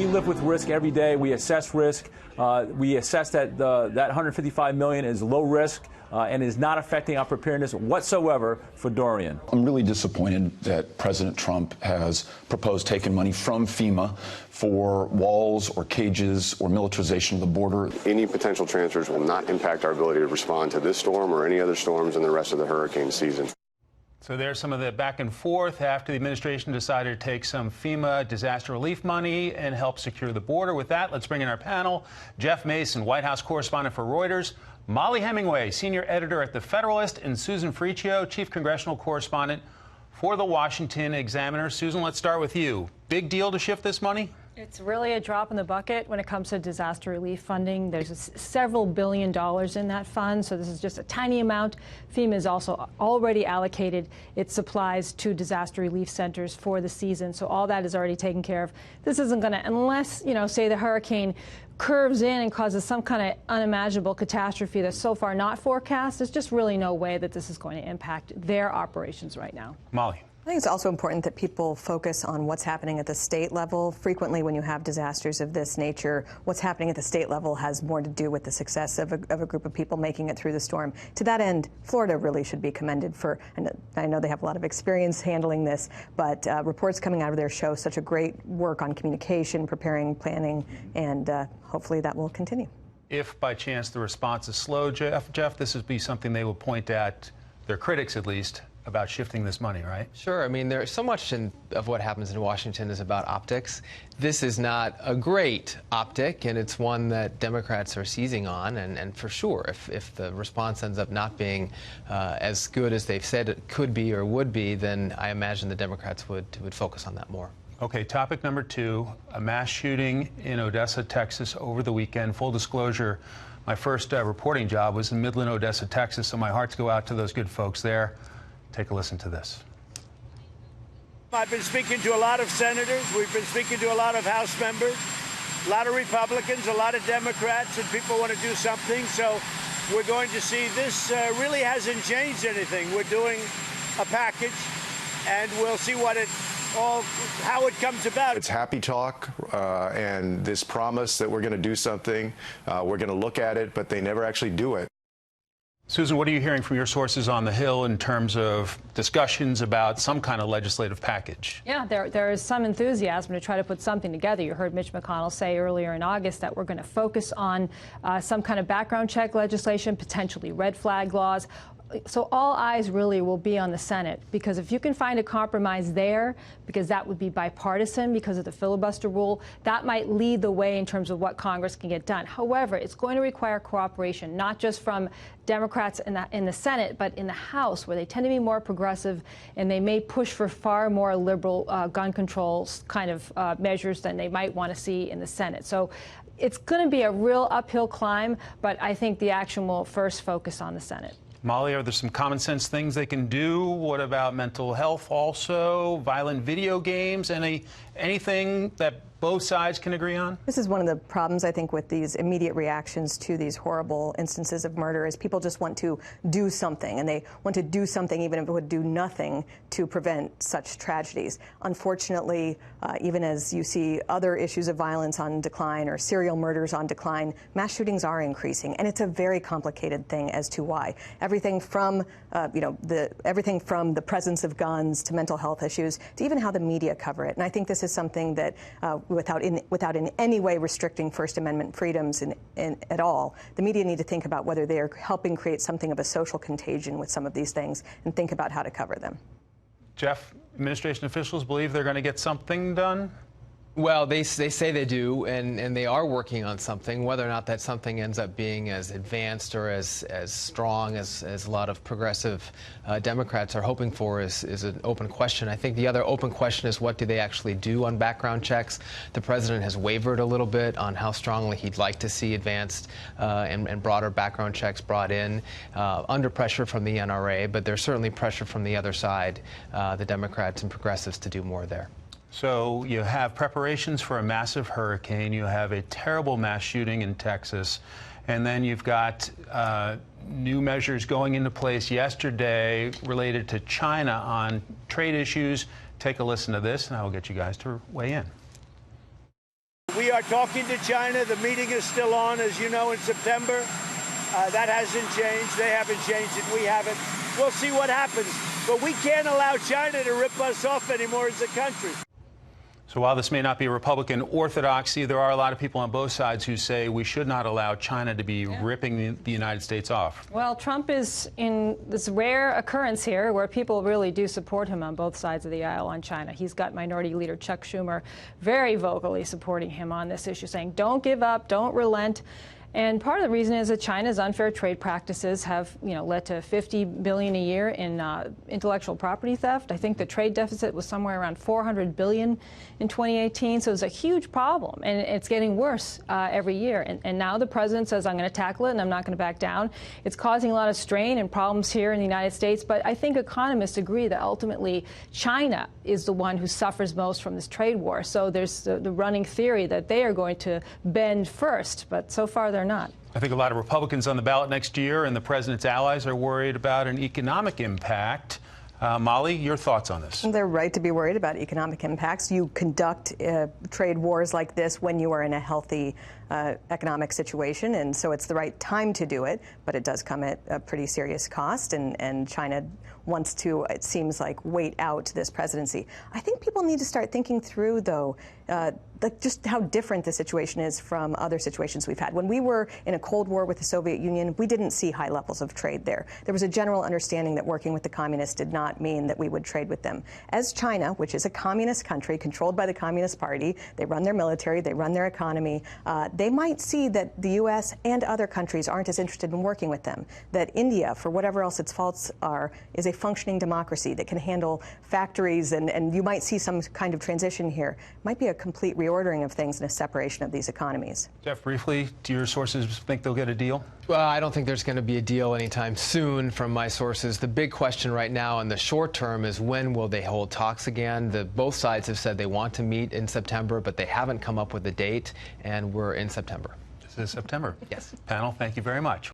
we live with risk every day. We assess risk. We assess that that $155 million is low risk and is not affecting our preparedness whatsoever for Dorian. I'm really disappointed that President Trump has proposed taking money from FEMA for walls or cages or militarization of the border. Any potential transfers will not impact our ability to respond to this storm or any other storms in the rest of the hurricane season. So there's some of the back and forth after the administration decided to take some FEMA disaster relief money and help secure the border. With that, let's bring in our panel. Jeff Mason, White House correspondent for Reuters, Molly Hemingway, senior editor at The Federalist, and Susan Friccio, chief congressional correspondent for The Washington Examiner. Susan, let's start with you. Big deal to shift this money? It's really a drop in the bucket when it comes to disaster relief funding. There's several $1 billion in that fund, so this is just a tiny amount. FEMA has also already allocated its supplies to disaster relief centers for the season, so all that is already taken care of. This isn't going to, unless, say the hurricane curves in and causes some kind of unimaginable catastrophe that's so far not forecast, there's just really no way that this is going to impact their operations right now. Molly. I think it's also important that people focus on what's happening at the state level. Frequently, when you have disasters of this nature, what's happening at the state level has more to do with the success of a group of people making it through the storm. To that end, Florida really should be commended for, and I know they have a lot of experience handling this, but reports coming out of there show such a great work on communication, preparing, planning, and hopefully that will continue. If by chance the response is slow, Jeff, this would be something they will point at, their critics at least, about shifting this money, right? Sure. I mean, there's so much of what happens in Washington is about optics. This is not a great optic, and it's one that Democrats are seizing on. And for sure, if the response ends up not being as good as they've said it could be or would be, then I imagine the Democrats would focus on that more. Okay, topic number 2, a mass shooting in Odessa, Texas over the weekend. Full disclosure, my first reporting job was in Midland, Odessa, Texas, so my hearts go out to those good folks there. Take a listen to this. I've been speaking to a lot of senators. We've been speaking to a lot of House members, a lot of Republicans, a lot of Democrats, and people want to do something. So we're going to see. This really hasn't changed anything. We're doing a package, and we'll see how it comes about. It's happy talk and this promise that we're going to do something. We're going to look at it, but they never actually do it. Susan, what are you hearing from your sources on the Hill in terms of discussions about some kind of legislative package? Yeah, there is some enthusiasm to try to put something together. You heard Mitch McConnell say earlier in August that we're going to focus on some kind of background check legislation, potentially red flag laws. So all eyes really will be on the Senate, because if you can find a compromise there, because that would be bipartisan because of the filibuster rule, that might lead the way in terms of what Congress can get done. However, it's going to require cooperation, not just from Democrats in the Senate, but in the House, where they tend to be more progressive, and they may push for far more liberal gun control kind of measures than they might want to see in the Senate. So it's going to be a real uphill climb, but I think the action will first focus on the Senate. Molly, are there some common sense things they can do? What about mental health also? Violent video games? Anything that both sides can agree on? This is one of the problems, I think, with these immediate reactions to these horrible instances of murder is people just want to do something, and they want to do something even if it would do nothing to prevent such tragedies. Unfortunately, even as you see other issues of violence on decline or serial murders on decline, mass shootings are increasing, and it's a very complicated thing as to why. Everything from the presence of guns to mental health issues to even how the media cover it. And I think this is something that without in any way restricting First Amendment freedoms at all, the media need to think about whether they are helping create something of a social contagion with some of these things and think about how to cover them. Jeff, administration officials believe they're going to get something done? Well, they say they do, and they are working on something. Whether or not that something ends up being as advanced or as strong as a lot of progressive Democrats are hoping for is an open question. I think the other open question is, what do they actually do on background checks? The president has wavered a little bit on how strongly he'd like to see advanced and broader background checks brought in, under pressure from the NRA, but there's certainly pressure from the other side, the Democrats and progressives, to do more there. So you have preparations for a massive hurricane, you have a terrible mass shooting in Texas, and then you've got new measures going into place yesterday related to China on trade issues. Take a listen to this, and I will get you guys to weigh in. are talking to China. The meeting is still on, as you know, in September. That hasn't changed. They haven't changed it. We haven't. We'll see what happens. But we can't allow China to rip us off anymore as a country. So while this may not be a Republican orthodoxy, there are a lot of people on both sides who say we should not allow China to be ripping the United States off. Well, Trump is in this rare occurrence here where people really do support him on both sides of the aisle on China. He's got Minority Leader Chuck Schumer very vocally supporting him on this issue, saying don't give up, don't relent. And part of the reason is that China's unfair trade practices have, led to $50 billion a year in intellectual property theft. I think the trade deficit was somewhere around $400 billion in 2018. So it's a huge problem, and it's getting worse every year. And now the president says, I'm going to tackle it, and I'm not going to back down. It's causing a lot of strain and problems here in the United States. But I think economists agree that ultimately China is the one who suffers most from this trade war. So there's the running theory that they are going to bend first. But so far, they're not. I think a lot of Republicans on the ballot next year and the president's allies are worried about an economic impact. Molly, your thoughts on this? They're right to be worried about economic impacts. You conduct trade wars like this when you are in a healthy economic situation, and so it's the right time to do it, but it does come at a pretty serious cost, and China wants to, it seems like, wait out this presidency. I think people need to start thinking through, though, like just how different the situation is from other situations we've had. When we were in a Cold War with the Soviet Union, we didn't see high levels of trade there. There was a general understanding that working with the communists did not mean that we would trade with them. As China, which is a communist country controlled by the Communist Party, they run their military, they run their economy, they might see that the U.S. and other countries aren't as interested in working with them, that India, for whatever else its faults are, is a functioning democracy that can handle factories, and you might see some kind of transition here. It might be a complete reordering of things and a separation of these economies. Jeff, briefly, do your sources think they'll get a deal? Well, I don't think there's going to be a deal anytime soon from my sources. The big question right now in the short term is when will they hold talks again? Both sides have said they want to meet in September, but they haven't come up with a date, and we're in September. This is September. Yes. Panel, thank you very much.